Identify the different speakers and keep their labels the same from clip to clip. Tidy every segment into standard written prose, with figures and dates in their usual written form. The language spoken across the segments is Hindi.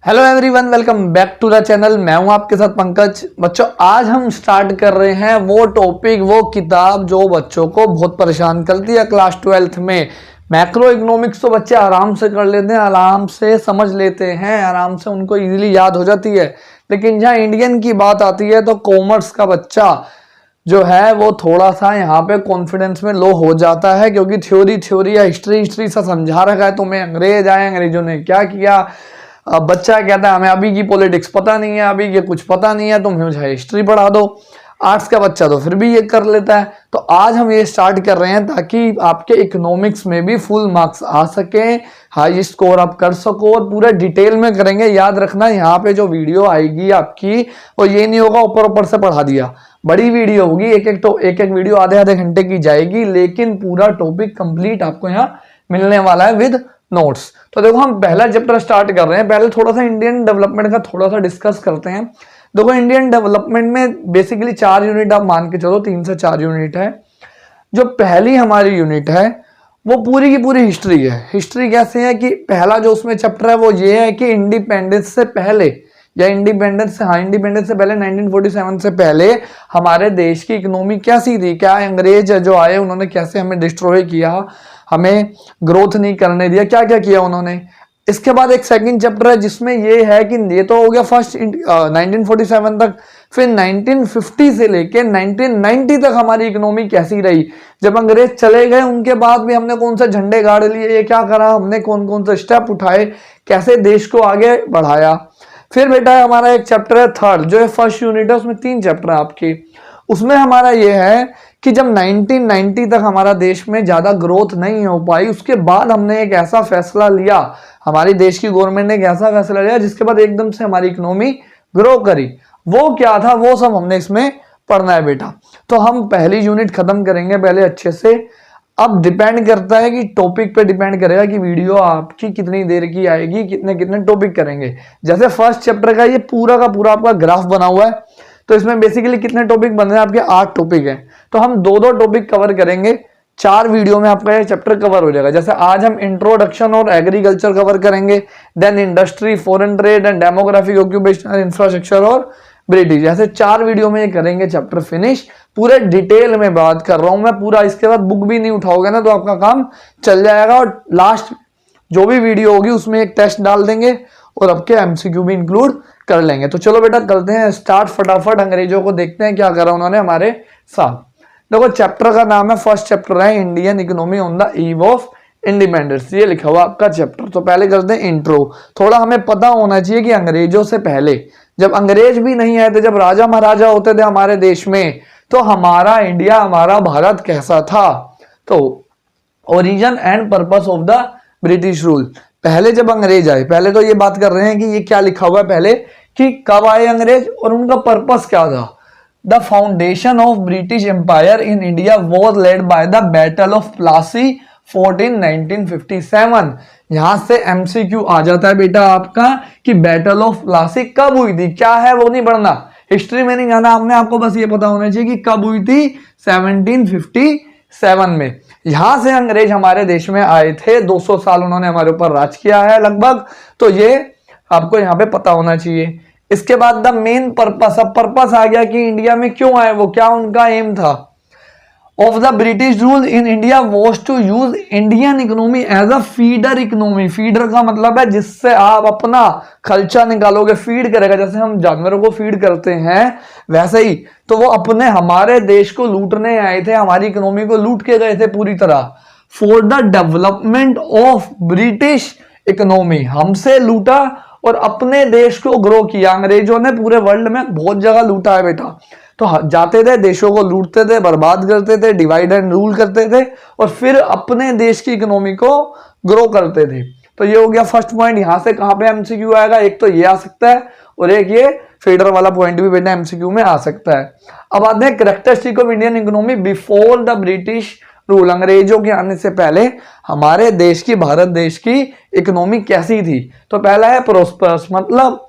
Speaker 1: Hello everyone, welcome back to the channel. मैं हूं आपके साथ पंकज। बच्चों, आज हम स्टार्ट कर रहे हैं वो टॉपिक, वो किताब जो बच्चों को बहुत परेशान करती है क्लास 12th में। मैक्रो इकोनॉमिक्स तो बच्चे आराम से कर लेते हैं, आराम से समझ लेते हैं, आराम से उनको इजीली याद हो जाती है। लेकिन जहाँ इंडियन की बात आती है तो कॉमर्स का बच्चा जो है वो थोड़ा सा यहाँ पे कॉन्फिडेंस में लो हो जाता है, क्योंकि थ्योरी या हिस्ट्री सा समझा रखा है तुम्हें। अंग्रेज आए, अंग्रेजों ने क्या किया। अब बच्चा कहता है हमें अभी की पॉलिटिक्स पता नहीं है, अभी के कुछ पता नहीं है, तुम मुझे हिस्ट्री पढ़ा दो। आर्ट्स का बच्चा तो फिर भी ये कर लेता है। तो आज हम ये स्टार्ट कर रहे हैं ताकि आपके इकोनॉमिक्स में भी फुल मार्क्स आ सके, हाई स्कोर आप कर सको, और पूरा डिटेल में करेंगे। याद रखना, यहाँ पे जो वीडियो आएगी आपकी वो ये नहीं होगा ऊपर ऊपर से पढ़ा दिया। बड़ी वीडियो होगी, एक एक वीडियो आधे घंटे की जाएगी, लेकिन पूरा टॉपिक कंप्लीट आपको यहाँ मिलने वाला है विद नोट्स। तो देखो, हम पहला चैप्टर स्टार्ट कर रहे हैं। पहले थोड़ा सा इंडियन डेवलपमेंट का थोड़ा सा डिस्कस करते हैं। देखो, इंडियन डेवलपमेंट में बेसिकली 4 यूनिट आप मान के चलो, 3 से 4 यूनिट है। जो पहली हमारी यूनिट है वो पूरी की पूरी हिस्ट्री है। हिस्ट्री कैसे है कि पहला जो उसमें चैप्टर है वो ये है कि इंडिपेंडेंस से पहले या इंडिपेंडेंस से पहले 1947 से पहले हमारे देश की इकोनॉमी कैसी थी, क्या अंग्रेज जो आए उन्होंने कैसे हमें डिस्ट्रॉय किया, हमें ग्रोथ नहीं करने दिया, क्या क्या किया उन्होंने। इसके बाद एक सेकंड चैप्टर है जिसमें ये है कि ये तो हो गया फर्स्ट 1947 तक। फिर 1950 से लेके 1990 तक हमारी इकोनॉमी कैसी रही। जब अंग्रेज चले गए उनके बाद भी हमने कौन से झंडे गाड़ लिए, ये क्या करा हमने, कौन कौन से स्टेप उठाए, कैसे देश को आगे बढ़ाया। फिर बेटा हमारा एक चैप्टर है थर्ड, जो है फर्स्ट यूनिट है, उसमें 3 चैप्टर है आपकी। उसमें हमारा ये है कि जब 1990 तक हमारा देश में ज्यादा ग्रोथ नहीं हो पाई, उसके बाद हमने एक ऐसा फैसला लिया, हमारी देश की गवर्नमेंट ने एक ऐसा फैसला लिया जिसके बाद एकदम से हमारी इकोनॉमी ग्रो करी। वो क्या था, वो सब हमने इसमें पढ़ना है बेटा। तो हम पहली यूनिट खत्म करेंगे पहले अच्छे से। अब डिपेंड करता है कि टॉपिक पे डिपेंड करेगा कि वीडियो आपकी कितनी देर की आएगी, कितने कितने टॉपिक करेंगे। जैसे फर्स्ट चैप्टर का ये पूरा का पूरा आपका ग्राफ बना हुआ है, तो इसमें बेसिकली कितने टॉपिक बन रहे हैं आपके, 8 टॉपिक हैं। तो हम 2-2 टॉपिक कवर करेंगे, 4 वीडियो में आपका ये चैप्टर कवर हो जाएगा। जैसे आज हम इंट्रोडक्शन और एग्रीकल्चर कवर करेंगे, then industry, foreign trade and demographic, occupational infrastructure और ब्रिटिश। ऐसे 4 वीडियो में ये करेंगे चैप्टर फिनिश। पूरे डिटेल में बात कर रहा हूं मैं पूरा। इसके बाद बुक भी नहीं उठाओगे ना तो आपका काम चल जाएगा। और लास्ट जो भी वीडियो होगी उसमें एक टेस्ट डाल देंगे और आपके एमसीक्यू भी इंक्लूड कर लेंगे। तो चलो बेटा करते हैं स्टार्ट फटाफट। अंग्रेजों को देखते हैं क्या करा उन्होंने हमारे साथ। देखो, चैप्टर का नाम है, फर्स्ट चैप्टर है Indian economy on the eve of independence, ये लिखा हुआ आपका चैप्टर। तो पहले करते हैं इंट्रो। थोड़ा हमें पता होना चाहिए कि अंग्रेजों से पहले, जब अंग्रेज भी नहीं आए थे, जब राजा महाराजा होते थे हमारे देश में, तो हमारा इंडिया, हमारा भारत कैसा था। तो origin and purpose of the British rule. पहले जब अंग्रेज आए, पहले तो ये बात कर रहे हैं कि ये क्या लिखा हुआ है पहले कि कब आए अंग्रेज और उनका पर्पस क्या था। The foundation of British empire in India was laid by the battle of Plassey fought in 1957। यहां से एमसीक्यू आ जाता है बेटा आपका कि बैटल ऑफ प्लासी कब हुई थी, क्या है वो नहीं पढ़ना, हिस्ट्री में नहीं जाना हमने, आपको बस ये पता होना चाहिए कि कब हुई थी, 1757 में। यहां से अंग्रेज हमारे देश में आए थे, 200 साल उन्होंने हमारे ऊपर राज किया है लगभग। तो ये आपको यहाँ पे पता होना चाहिए। इसके बाद द मेन पर्पस, अब पर्पस आ गया कि इंडिया में क्यों आए वो, क्या उनका एम था। Of the British rule in India was to use Indian economy as a feeder economy. Feeder का मतलब है जिससे आप अपना खर्चा निकालोगे, फीड करेगा। जैसे हम जानवरों को फीड करते हैं वैसे ही तो वो अपने हमारे देश को लूटने आए थे, हमारी इकोनॉमी को लूट के गए थे पूरी तरह। For the development of British economy, हमसे लूटा और अपने देश को ग्रो किया। अंग्रेजों ने पूरे वर्ल्ड में बहुत जगह लूटा है बेटा। तो जाते थे, देशों को लूटते थे, बर्बाद करते थे, डिवाइड एंड रूल करते थे, और फिर अपने देश की इकोनॉमी को ग्रो करते थे। तो ये हो गया फर्स्ट पॉइंट। यहां से कहां पे एमसीक्यू आएगा, एक तो ये आ सकता है और एक ये फीडर वाला पॉइंट भी बेटा एमसीक्यू में आ सकता है। अब आते हैं characteristic of Indian economy before the British rule. अंग्रेजों के आने से पहले हमारे देश की, भारत देश की इकोनॉमी कैसी थी। तो पहला है प्रोस्पर्स, मतलब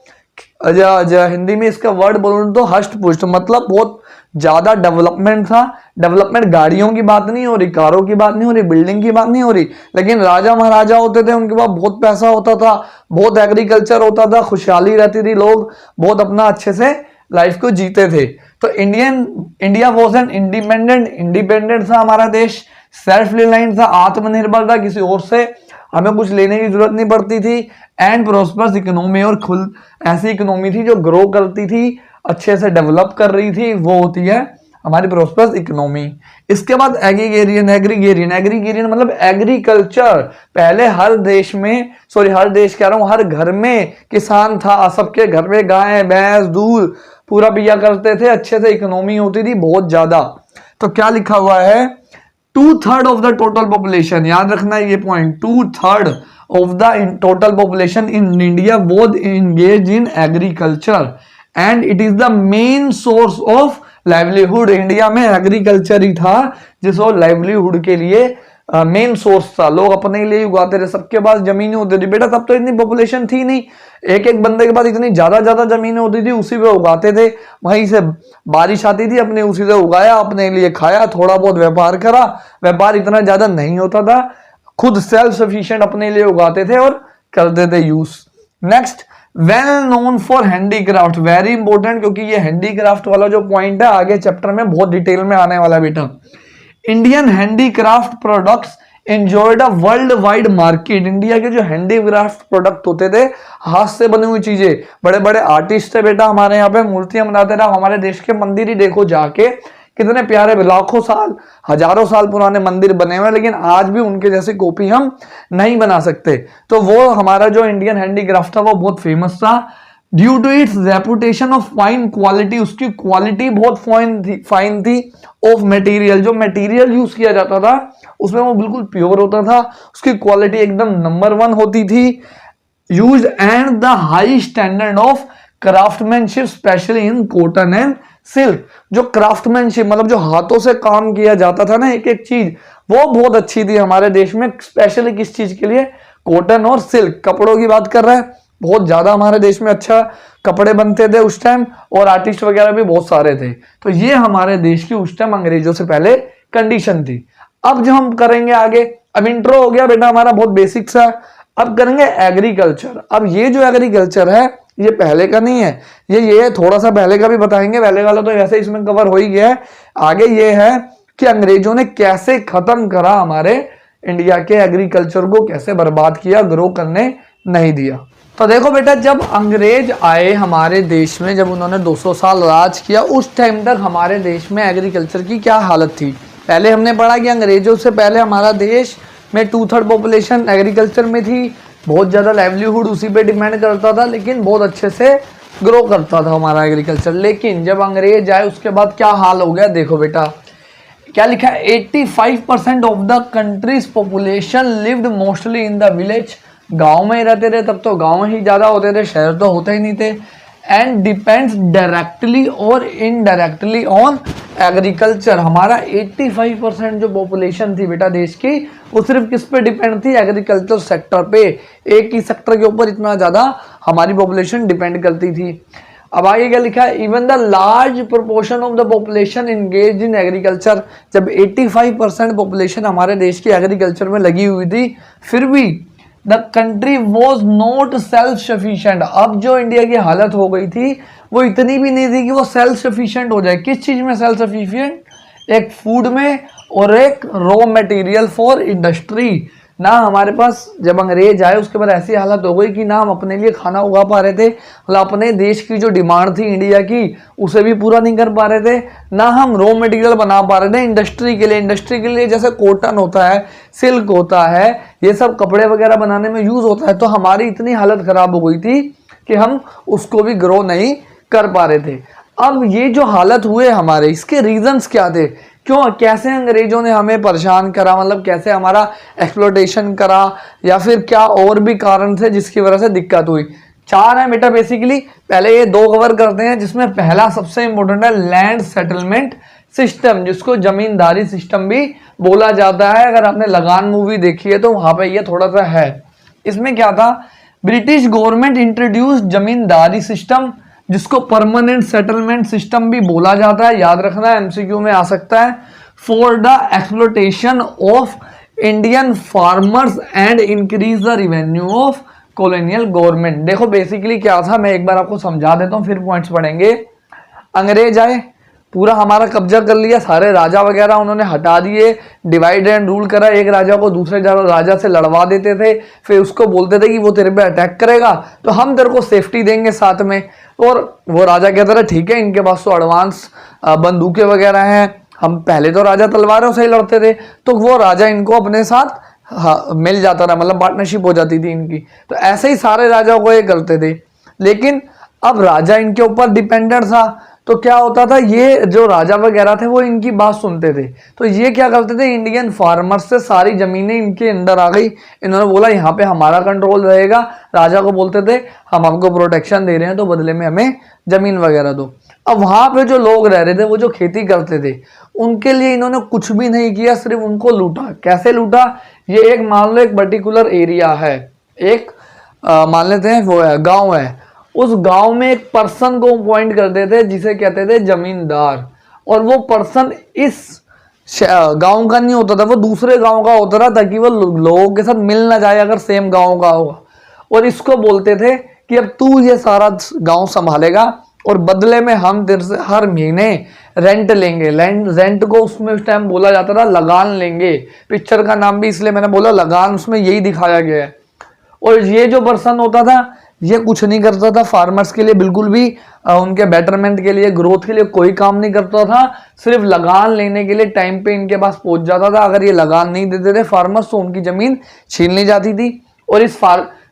Speaker 1: हिंदी में इसका वर्ड बोलूं तो हष्ट पुष्ट, मतलब बहुत ज्यादा डेवलपमेंट था। डेवलपमेंट गाड़ियों की बात नहीं हो रही, कारों की बात नहीं हो रही, बिल्डिंग की बात नहीं हो रही, लेकिन राजा महाराजा होते थे, उनके पास बहुत पैसा होता था, बहुत एग्रीकल्चर होता था, खुशहाली रहती थी, लोग बहुत अपना अच्छे से लाइफ को जीते थे। तो इंडिया वॉज एन इंडिपेंडेंट था हमारा देश, सेल्फ रिलायंट था, आत्मनिर्भर था, किसी और से हमें कुछ लेने की जरूरत नहीं पड़ती थी। एंड प्रोस्पर्स इकोनॉमी, और खुद ऐसी इकोनॉमी थी जो ग्रो करती थी, अच्छे से डेवलप कर रही थी, वो होती है हमारी प्रोस्पर्स इकोनॉमी। इसके बाद एग्रीगेरियन मतलब एग्रीकल्चर। पहले हर देश में, हर देश कह रहा हूं, हर घर में किसान था, सबके घर में गाय भैंस दूध पूरा पिया करते थे, अच्छे से इकोनॉमी होती थी बहुत ज्यादा। तो क्या लिखा हुआ है, 2/3 ऑफ द टोटल पॉपुलेशन, याद रखना ये point, 2/3 of the total population in India was engaged in agriculture and it is the main source of livelihood. India में एग्रीकल्चर ही था जिसको लाइवलीहुड के लिए मेन सोर्स था, लोग अपने लिए उगाते थे, सबके पास जमीनें होती थी। बेटा तब तो इतनी पॉपुलेशन थी नहीं, एक एक बंदे के पास इतनी ज्यादा जमीनें होती थी, उसी पे उगाते थे, वहीं से बारिश आती थी, अपने उसी से उगाया, अपने लिए खाया, थोड़ा बहुत व्यापार करा, व्यापार इतना ज्यादा नहीं होता था, खुद सेल्फ सफिशिएंट अपने लिए उगाते थे और करते थे use. Next, well known for handicraft, very important, क्योंकि ये हैंडीक्राफ्ट वाला जो पॉइंट है आगे चैप्टर में बहुत डिटेल में आने वाला बेटा। Indian handicraft products enjoyed a world wide market. India के जो हैंडीक्राफ्ट प्रोडक्ट होते थे, हाथ से बनी हुई चीजें, बड़े बड़े आर्टिस्ट थे बेटा हमारे यहाँ पे, मूर्तियां बनाते रहा। हमारे देश के मंदिर ही देखो जाके, कितने प्यारे, लाखों साल हजारों साल पुराने मंदिर बने हुए, लेकिन आज भी उनके जैसी कॉपी हम नहीं बना सकते। तो वो हमारा जो इंडियन हैंडीक्राफ्ट था वो बहुत फेमस था due to its reputation of fine quality. उसकी क्वालिटी बहुत फाइन थी ऑफ मटेरियल, जो मटेरियल यूज किया जाता था उसमें वो बिल्कुल प्योर होता था, उसकी क्वालिटी एकदम नंबर 1 होती थी। Use and the high standard of craftsmanship specially in cotton and silk. जो क्राफ्टमैनशिप मतलब जो हाथों से काम किया जाता था ना, एक एक चीज, वो बहुत अच्छी थी हमारे देश में, स्पेशली किस चीज के लिए, कॉटन और सिल्क, कपड़ों की बात कर रहे हैं। बहुत ज्यादा हमारे देश में अच्छा कपड़े बनते थे उस टाइम, और आर्टिस्ट वगैरह भी बहुत सारे थे। तो ये हमारे देश की उस टाइम अंग्रेजों से पहले कंडीशन थी। अब जो हम करेंगे आगे, अब इंट्रो हो गया बेटा हमारा बहुत बेसिक सा, अब करेंगे एग्रीकल्चर। अब ये जो एग्रीकल्चर है ये पहले का नहीं है, ये थोड़ा सा पहले का भी बताएंगे, पहले वाला तो वैसे इसमें कवर हो ही गया है। आगे ये है कि अंग्रेजों ने कैसे खत्म करा हमारे इंडिया के एग्रीकल्चर को, कैसे बर्बाद किया, ग्रो करने नहीं दिया। तो देखो बेटा, जब अंग्रेज आए हमारे देश में, जब उन्होंने 200 साल राज किया, उस टाइम तक हमारे देश में एग्रीकल्चर की क्या हालत थी। पहले हमने पढ़ा कि अंग्रेजों से पहले हमारा देश में 2/3 पॉपुलेशन एग्रीकल्चर में थी, बहुत ज़्यादा लाइवलीहुड उसी पे डिपेंड करता था, लेकिन बहुत अच्छे से ग्रो करता था हमारा एग्रीकल्चर। लेकिन जब अंग्रेज आए उसके बाद क्या हाल हो गया, देखो बेटा क्या लिखा है, 85% of the countries population lived mostly in the village. गाँव में ही रहते थे, तब तो गाँव ही ज़्यादा होते थे, शहर तो होते ही नहीं थे। एंड डिपेंड्स डायरेक्टली और इनडायरेक्टली ऑन एग्रीकल्चर। हमारा 85% जो पॉपुलेशन थी बेटा देश की, वो सिर्फ किस पे डिपेंड थी, एग्रीकल्चर सेक्टर पे। एक ही सेक्टर के ऊपर इतना ज़्यादा हमारी पॉपुलेशन डिपेंड करती थी। अब आगे क्या लिखा है, even the large proportion of the population engage in agriculture. जब 85% पॉपुलेशन हमारे देश की एग्रीकल्चर में लगी हुई थी, फिर भी the country was not self sufficient. अब जो इंडिया की हालत हो गई थी वो इतनी भी नहीं थी कि वो सेल्फ सफिशिएंट हो जाए। किस चीज में सेल्फ सफिशिएंट, एक फूड में और एक रॉ मटेरियल फॉर इंडस्ट्री। ना हमारे पास जब अंग्रेज आए उसके बाद ऐसी हालत हो गई कि ना हम अपने लिए खाना उगा पा रहे थे, मतलब अपने देश की जो डिमांड थी इंडिया की उसे भी पूरा नहीं कर पा रहे थे, ना हम रॉ मटेरियल बना पा रहे थे इंडस्ट्री के लिए। इंडस्ट्री के लिए जैसे कॉटन होता है, सिल्क होता है, ये सब कपड़े वगैरह बनाने में यूज होता है। तो हमारी इतनी हालत खराब हो गई थी कि हम उसको भी ग्रो नहीं कर पा रहे थे। अब ये जो हालत हुए हमारे, इसके रीजंस क्या थे, क्यों, कैसे अंग्रेजों ने हमें परेशान करा, मतलब कैसे हमारा एक्सप्लोटेशन करा, या फिर क्या और भी कारण थे जिसकी वजह से दिक्कत हुई। 4 है बेटा बेसिकली। पहले ये 2 कवर करते हैं, जिसमें पहला सबसे इंपॉर्टेंट है लैंड सेटलमेंट सिस्टम, जिसको जमींदारी सिस्टम भी बोला जाता है। अगर आपने लगान मूवी देखी है तो वहां पे ये थोड़ा सा है। इसमें क्या था, ब्रिटिश गवर्नमेंट इंट्रोड्यूस जमींदारी सिस्टम, जिसको परमानेंट सेटलमेंट सिस्टम भी बोला जाता है, याद रखना है, एमसीक्यू में आ सकता है। For the exploitation of Indian farmers and increase the revenue of colonial government. देखो बेसिकली क्या था, मैं एक बार आपको समझा देता हूँ, फिर पॉइंट्स पढ़ेंगे। अंग्रेज आए, पूरा हमारा कब्जा कर लिया, सारे राजा वगैरह उन्होंने हटा दिए, डिवाइड एंड रूल करा, एक राजा को दूसरे राजा से लड़वा देते थे, फिर उसको बोलते थे कि वो तेरे पे अटैक करेगा तो हम तेरे को सेफ्टी देंगे साथ में, और वो राजा कहता था ठीक है, इनके पास तो एडवांस बंदूकें वगैरह हैं, हम पहले तो राजा तलवारों से ही लड़ते थे, तो वो राजा इनको अपने साथ मिल जाता था, मतलब पार्टनरशिप हो जाती थी इनकी। तो ऐसे ही सारे राजाओं को ये करते थे, लेकिन अब राजा इनके ऊपर डिपेंडेंट था, तो क्या होता था, ये जो राजा वगैरह थे वो इनकी बात सुनते थे, तो ये क्या करते थे, इंडियन फार्मर्स से सारी जमीनें इनके अंदर आ गई, इन्होंने बोला यहाँ पे हमारा कंट्रोल रहेगा, राजा को बोलते थे हम आपको प्रोटेक्शन दे रहे हैं तो बदले में हमें जमीन वगैरह दो। अब वहां पे जो लोग रह रहे थे, वो जो खेती करते थे, उनके लिए इन्होंने कुछ भी नहीं किया, सिर्फ उनको लूटा। कैसे लूटा, ये एक मान लो एक पर्टिकुलर एरिया है, एक मान लेते हैं वो है गाँव है, उस गांव में एक पर्सन को अपॉइंट करते थे जिसे कहते थे जमींदार, और वो पर्सन इस गांव का नहीं होता था, वो दूसरे गांव का होता था, ताकि वो लोगों के साथ मिल ना जाए अगर सेम गांव का होगा। और इसको बोलते थे कि अब तू ये सारा गांव संभालेगा और बदले में हम तेरे से हर महीने रेंट लेंगे। रेंट को उसमें उस टाइम बोला जाता था लगान लेंगे, पिक्चर का नाम भी इसलिए मैंने बोला लगान, उसमें यही दिखाया गया है। और ये जो पर्सन होता था ये कुछ नहीं करता था फार्मर्स के लिए, बिल्कुल भी उनके बेटरमेंट के लिए, ग्रोथ के लिए कोई काम नहीं करता था, सिर्फ लगान लेने के लिए टाइम पे इनके पास पहुंच जाता था। अगर ये लगान नहीं देते थे फार्मर्स तो उनकी जमीन छीन ली जाती थी। और इस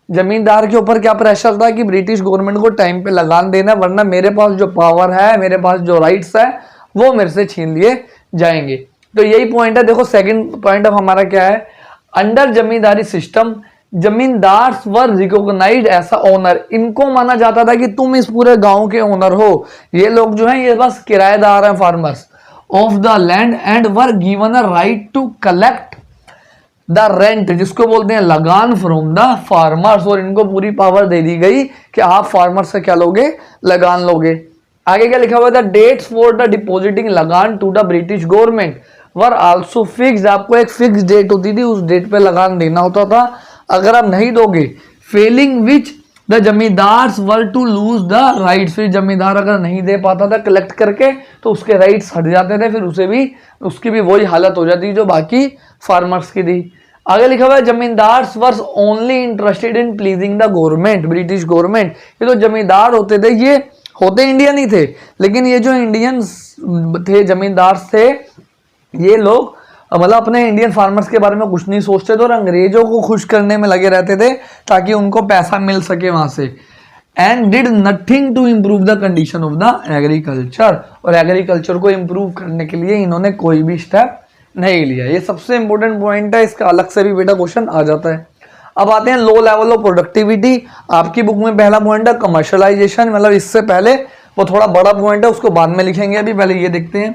Speaker 1: जमींदार के ऊपर क्या प्रेशर था कि ब्रिटिश गवर्नमेंट को टाइम पे लगान देना, वरना मेरे पास जो पावर है, मेरे पास जो राइट्स है, वो मेरे से छीन लिए जाएंगे। तो यही पॉइंट है। देखो सेकंड पॉइंट अब हमारा क्या है, अंडर जमींदारी सिस्टम जमींदार वर रिकॉग्नाइज्ड एज अ ओनर। इनको माना जाता था कि तुम इस पूरे गांव के ओनर हो, ये लोग जो हैं ये बस किराएदार हैं farmers of the land, and were given a right to collect the rent, जिसको बोलते हैं लगान, फ्रॉम द फार्मर्स। और इनको पूरी पावर दे दी गई कि आप फार्मर्स से क्या लोगे, लगान लोगे। आगे क्या लिखा हुआ था, dates for the depositing lagaan to the British government were also fixed. आपको एक फिक्स डेट होती थी, उस डेट पे लगान देना होता था। अगर आप नहीं दोगे, failing which the zamindars were to lose the rights, फिर जमींदार अगर नहीं दे पाता था कलेक्ट करके तो उसके राइट्स हट जाते थे, फिर उसकी भी वही हालत हो जाती जो बाकी फार्मर्स की थी। आगे लिखा हुआ है zamindars were only interested in pleasing the government, British government. ये तो जमींदार होते थे, ये होते इंडियन ही थे, लेकिन ये जो इंडियन थे जमींदार थे, ये लोग मतलब अपने इंडियन फार्मर्स के बारे में कुछ नहीं सोचते थे और अंग्रेजों को खुश करने में लगे रहते थे ताकि उनको पैसा मिल सके वहां से। And did nothing to improve the condition of the agriculture, और एग्रीकल्चर को इम्प्रूव करने के लिए इन्होंने कोई भी स्टेप नहीं लिया। ये सबसे इंपॉर्टेंट पॉइंट है, इसका अलग से भी बेटा क्वेश्चन आ जाता है। अब आते हैं लो लेवल ऑफ प्रोडक्टिविटी। आपकी बुक में पहला पॉइंट है कमर्शलाइजेशन, मतलब इससे पहले वो थोड़ा बड़ा पॉइंट है, उसको बाद में लिखेंगे, अभी पहले ये देखते हैं।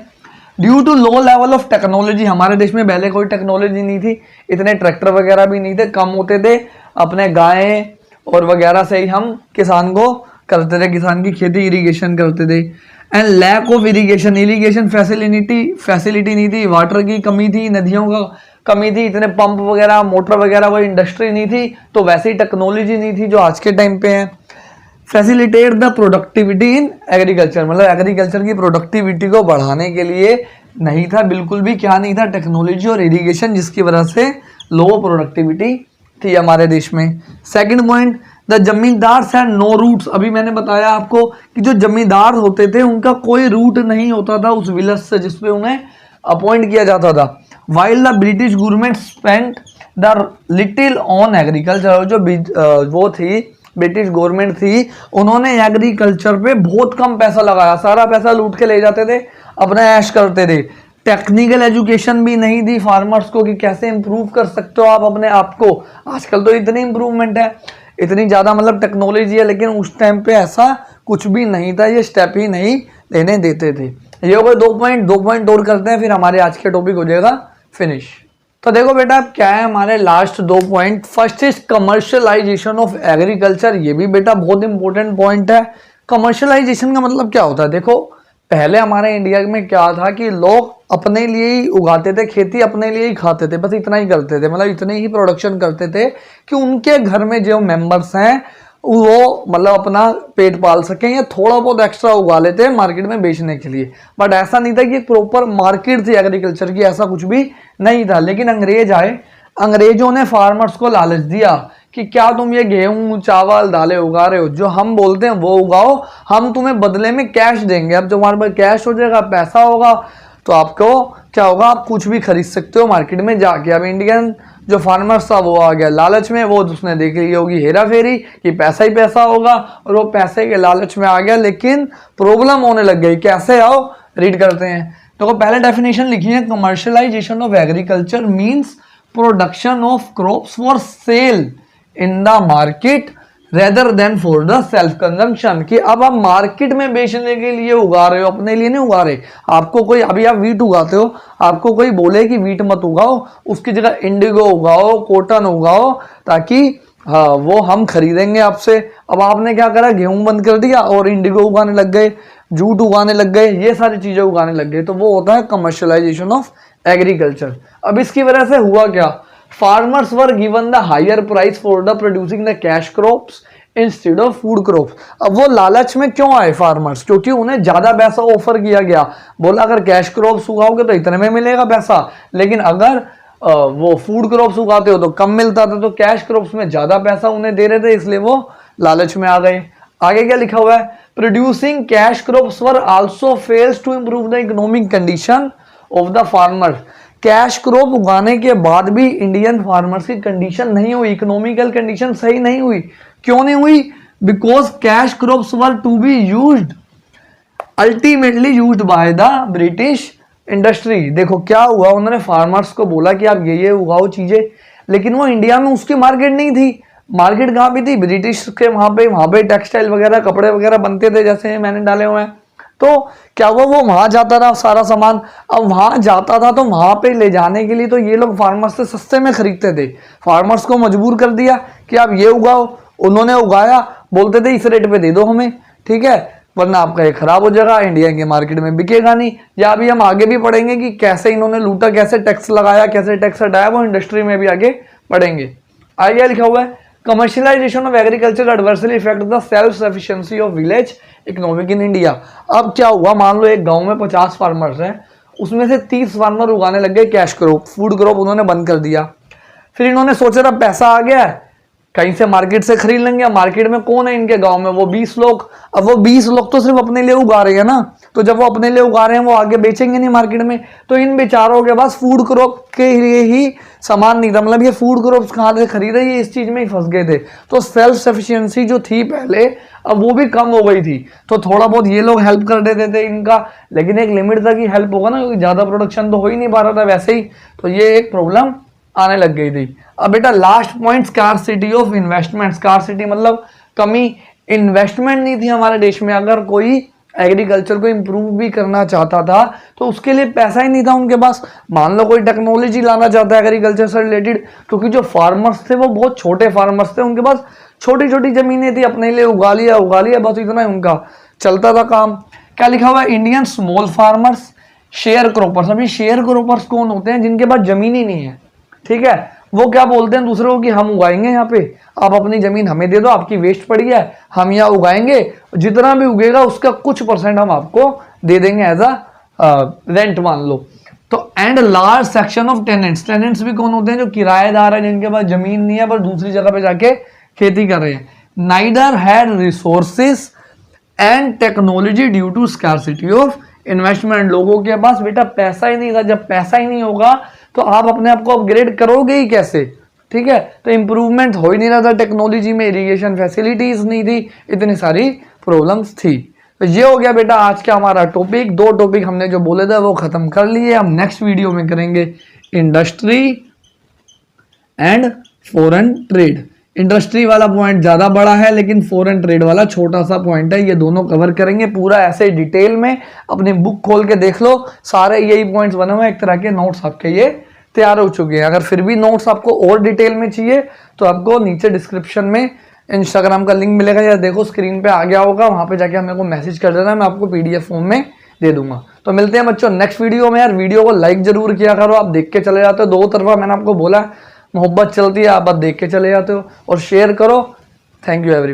Speaker 1: Due to low level of technology, हमारे देश में पहले कोई टेक्नोलॉजी नहीं थी, इतने ट्रैक्टर वगैरह भी नहीं थे, कम होते थे, अपने गायें और वगैरह से ही हम किसान को करते थे, किसान की खेती, इरिगेशन करते थे। And lack of irrigation facility नहीं थी, वाटर की कमी थी, नदियों का कमी थी, इतने पंप वगैरह, मोटर वगैरह, वो इंडस्ट्री नहीं थी, तो वैसे ही टेक्नोलॉजी नहीं थी जो आज के टाइम पे है। Facilitate the productivity in agriculture, मतलब एग्रीकल्चर की प्रोडक्टिविटी को बढ़ाने के लिए नहीं था, बिल्कुल भी क्या नहीं था, टेक्नोलॉजी और इरिगेशन, जिसकी वजह से लो प्रोडक्टिविटी थी हमारे देश में। सेकंड पॉइंट, द जमींदार हैड नो रूट्स। अभी मैंने बताया आपको कि जो जमींदार होते थे उनका कोई रूट नहीं होता था उस विलेज से जिसपे उन्हें अपॉइंट किया जाता था। While the British government spent the little on agriculture, जो वो थी ब्रिटिश गवर्नमेंट थी, उन्होंने एग्रीकल्चर पे बहुत कम पैसा लगाया, सारा पैसा लूट के ले जाते थे, अपना ऐश करते थे। टेक्निकल एजुकेशन भी नहीं दी फार्मर्स को कि कैसे इंप्रूव कर सकते हो आप अपने आप को। आजकल तो इतनी इंप्रूवमेंट है, इतनी ज़्यादा मतलब टेक्नोलॉजी है, लेकिन उस टाइम पे ऐसा कुछ भी नहीं था, ये स्टेप ही नहीं लेने देते थे। ये हो गए 2 पॉइंट और करते हैं, फिर हमारे आज के टॉपिक हो जाएगा फिनिश। तो देखो बेटा अब क्या है हमारे last 2 point. First is commercialisation of agriculture. ये भी बेटा बहुत इंपॉर्टेंट पॉइंट है। कमर्शियलाइजेशन का मतलब क्या होता है? देखो पहले हमारे इंडिया में क्या था कि लोग अपने लिए ही उगाते थे, खेती अपने लिए ही खाते थे, बस इतना ही करते थे, मतलब इतने ही प्रोडक्शन करते थे कि उनके घर में जो मेंबर्स हैं वो मतलब अपना पेट पाल सकें, या थोड़ा बहुत एक्स्ट्रा उगा लेते हैं मार्केट में बेचने के लिए। बट ऐसा नहीं था कि एक प्रॉपर मार्केट थी एग्रीकल्चर की, ऐसा कुछ भी नहीं था। लेकिन अंग्रेज आए, अंग्रेजों ने फार्मर्स को लालच दिया कि क्या तुम ये गेहूं चावल दालें उगा रहे हो, जो हम बोलते हैं वो उगाओ, हम तुम्हें बदले में कैश देंगे। अब तुम्हारे पास कैश हो जाएगा, पैसा होगा, तो आपको क्या होगा, आप कुछ भी खरीद सकते हो मार्केट में जाके। अब इंडियन जो फार्मर्स था वो आ गया लालच में, वो उसने देख ली होगी हेरा फेरी कि पैसा ही पैसा होगा, और वो पैसे के लालच में आ गया। लेकिन प्रॉब्लम होने लग गई। कैसे? आओ रीड करते हैं। तो पहले डेफिनेशन लिखी है, commercialisation of agriculture means production of crops for sale in the market rather than for the self consumption. कि अब आप मार्केट में बेचने के लिए उगा रहे हो, अपने लिए नहीं उगा रहे। आपको कोई, अभी आप वीट उगाते हो, आपको कोई बोले कि वीट मत उगाओ, उसकी जगह इंडिगो उगाओ, कॉटन उगाओ, ताकि हाँ वो हम खरीदेंगे आपसे। अब आपने क्या करा, गेहूं बंद कर दिया और इंडिगो उगाने लग गए, जूट उगाने लग गए, ये सारी चीजें उगाने लग गए। तो वो होता है कमर्शियलाइजेशन ऑफ एग्रीकल्चर। अब इसकी वजह से हुआ क्या, farmers were given the higher price for the producing the cash crops instead of food crops. अब वो लालच में क्यों आए फार्मर्स? क्योंकि उन्हें ज्यादा पैसा ऑफर किया गया। बोला अगर कैश क्रॉप्स उगाओगे तो इतने में मिलेगा पैसा, लेकिन अगर वो फूड क्रॉप्स उगाते हो तो कम मिलता था। तो कैश क्रॉप्स में ज्यादा पैसा उन्हें दे रहे थे, इसलिए वो लालच में आ गए। आगे क्या लिखा हुआ है, producing cash crops were also fails to improve the economic condition of the farmer. Cash crop उगाने के बाद भी इंडियन फार्मर्स की कंडीशन नहीं हुई, इकोनॉमिकल कंडीशन सही नहीं हुई। क्यों नहीं हुई? Because cash crops were to be used ultimately used by the British industry. देखो क्या हुआ, उन्होंने फार्मर्स को बोला कि आप ये उगाओ चीजें, लेकिन वो इंडिया में उसकी मार्केट नहीं थी। मार्केट कहाँ पे थी? ब्रिटिश के वहां पे टेक्सटाइल वगैरह, कपड़े वगैरह बनते थे, जैसे मैंने डाले हुए हैं। तो क्या हुआ, वो वहां जाता था सारा सामान। अब वहां जाता था तो वहां पे ले जाने के लिए तो ये लोग फार्मर्स से सस्ते में खरीदते थे। फार्मर्स को मजबूर कर दिया कि आप ये उगाओ। उन्होंने उगाया, बोलते थे इस रेट पे दे दो हमें, ठीक है, वरना आपका ये खराब हो जाएगा, इंडिया के मार्केट में बिकेगा नहीं। या अभी हम आगे भी पढ़ेंगे कि कैसे इन्होंने लूटा, कैसे टैक्स लगाया, कैसे टैक्स हटाया, वो इंडस्ट्री में भी आगे पढ़ेंगे। आगे लिखा हुआ है, commercialisation of agriculture adversely effect the self sufficiency of village economic in India. अब क्या हुआ, मान लो एक गांव में 50 फार्मर्स हैं, उसमें से 30 फार्मर उगाने लग गए कैश क्रॉप, फूड क्रॉप उन्होंने बंद कर दिया। फिर इन्होंने सोचा था पैसा आ गया है, कहीं से मार्केट से खरीद लेंगे। मार्केट में कौन है इनके गांव में? वो 20 लोग। अब वो 20 लोग तो सिर्फ अपने लिए उगा रहे हैं ना, तो जब वो अपने लिए उगा रहे हैं वो आगे बेचेंगे नहीं मार्केट में। तो इन बेचारों के पास फूड क्रॉप के लिए ही सामान नहीं था, मतलब ये फूड क्रॉप्स कहाँ से खरीदे, ये इस चीज में ही फंस गए थे। तो सेल्फ सफिशिएंसी जो थी पहले, अब वो भी कम हो गई थी। तो थोड़ा बहुत ये लोग हेल्प कर देते थे इनका, लेकिन एक लिमिट तक ही हेल्प होगा ना, क्योंकि ज्यादा प्रोडक्शन तो हो ही नहीं पा रहा था वैसे ही। तो ये एक प्रॉब्लम आने लग गई थी। अब बेटा last point, scarcity of investment. Scarcity मतलब कमी, इन्वेस्टमेंट नहीं थी हमारे देश में। अगर कोई एग्रीकल्चर को इम्प्रूव भी करना चाहता था तो उसके लिए पैसा ही नहीं था उनके पास। मान लो कोई टेक्नोलॉजी लाना चाहता है एग्रीकल्चर से रिलेटेड, क्योंकि जो फार्मर्स थे वो बहुत छोटे फार्मर्स थे, उनके पास छोटी छोटी जमीनें थी, अपने लिए उगा लिया बस इतना ही उनका चलता था काम। क्या लिखा हुआ है, Indian small farmers share croppers. अभी शेयर क्रॉपर्स कौन होते हैं? जिनके पास जमीन ही नहीं है, ठीक है। वो क्या बोलते हैं दूसरों को कि हम उगाएंगे यहाँ पे, आप अपनी जमीन हमें दे दो, आपकी वेस्ट पड़ी है, हम यहाँ उगाएंगे, जितना भी उगेगा उसका कुछ % हम आपको दे देंगे एज अ रेंट मान लो। तो and large section of tenants. Tenants भी कौन होते हैं? जो किराएदार है, जिनके पास जमीन नहीं है पर दूसरी जगह पे जाके खेती कर रहे हैं। Neither had resources and technology due to scarcity of investment. लोगों के पास बेटा पैसा ही नहीं था। जब पैसा ही नहीं होगा तो आप अपने आप को अपग्रेड करोगे ही कैसे, ठीक है। तो इंप्रूवमेंट हो ही नहीं रहा था टेक्नोलॉजी में, इरिगेशन फैसिलिटीज नहीं थी, इतनी सारी प्रॉब्लम्स थी। तो ये हो गया बेटा आज का हमारा टॉपिक। 2 टॉपिक हमने जो बोले थे वो खत्म कर लिए। हम नेक्स्ट वीडियो में करेंगे industry and foreign trade. Industry वाला पॉइंट ज्यादा बड़ा है, लेकिन फॉरेन ट्रेड वाला छोटा सा पॉइंट है। ये दोनों कवर करेंगे पूरा ऐसे डिटेल में। अपनी बुक खोल के देख लो, सारे यही पॉइंट्स बने हुए हैं, एक तरह के नोट्स आपके ये तैयार हो चुके हैं। अगर फिर भी नोट्स आपको और डिटेल में चाहिए तो आपको नीचे डिस्क्रिप्शन में इंस्टाग्राम का लिंक मिलेगा, या देखो स्क्रीन पे आ गया होगा, वहाँ पे जाके मेरे को मैसेज कर देना, मैं आपको PDF फॉर्म में दे दूंगा। तो मिलते हैं बच्चों नेक्स्ट वीडियो में। यार वीडियो को लाइक जरूर किया करो, आप देख के चले जाते हो, दो तरफा मैंने आपको बोला मोहब्बत चलती है, आप देख के चले जाते हो, और शेयर करो। Thank you every